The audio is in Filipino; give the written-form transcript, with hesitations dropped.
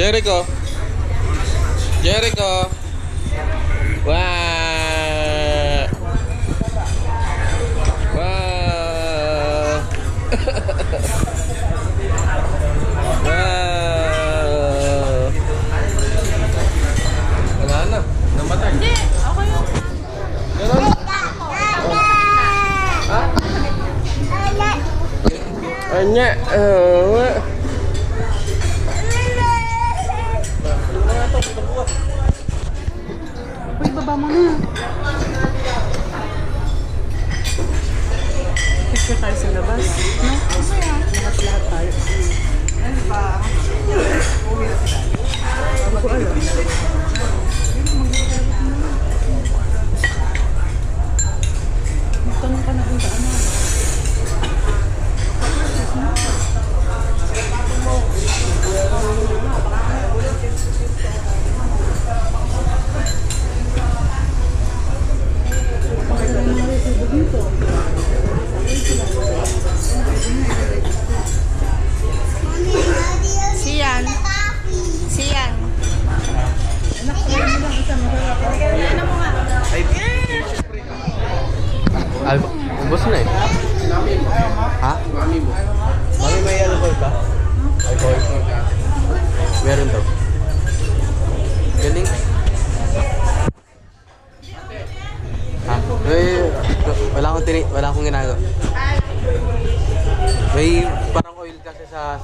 Jericho. Jericho. Wow. Wow. Wow. Wala na. Namatay. Hindi, ako yung... Ganun. Ha? Anya. Uy, baba mo na. Picture tayo sa labas. No? Lahat tayo. Ano ba? Hindi ko alam. Magtanong ka na kung saan na. Siyan. Siyan. Ano mo nga? Ay, ubos na eh. Ha? Mami mo. Mami, may alcohol ka? Alcohol. Meron daw. Galing. Ha? Wala akong ginagawa. May parang oil kasi sa...